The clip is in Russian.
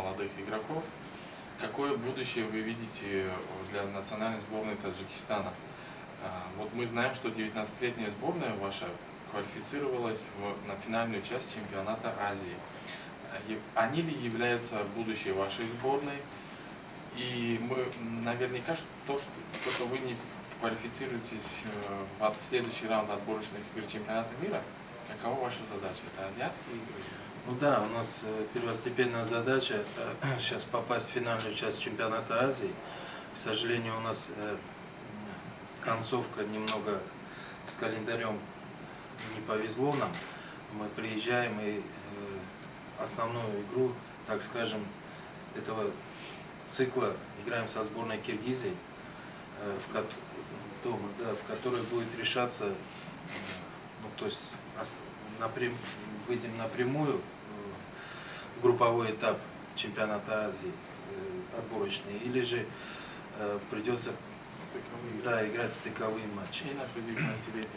молодых игроков. Какое будущее вы видите для национальной сборной Таджикистана? Вот мы знаем, что 19-летняя сборная ваша квалифицировалась на финальную часть чемпионата Азии. Они ли являются будущей вашей сборной? И мы наверняка что вы не квалифицируетесь в следующий раунд отборочных игр чемпионата мира. Какова ваша задача? Это азиатские игры? Ну да, у нас первостепенная задача сейчас попасть в финальную часть чемпионата Азии. К сожалению, у нас концовка немного с календарем не повезло нам. Мы приезжаем и основную игру, так скажем, этого цикла играем со сборной Киргизии, в которой будет решаться, ну, то есть выйдем напрямую в групповой этап чемпионата Азии отборочный, или же придется играть стыковые матчи. И нашу 19-летнюю.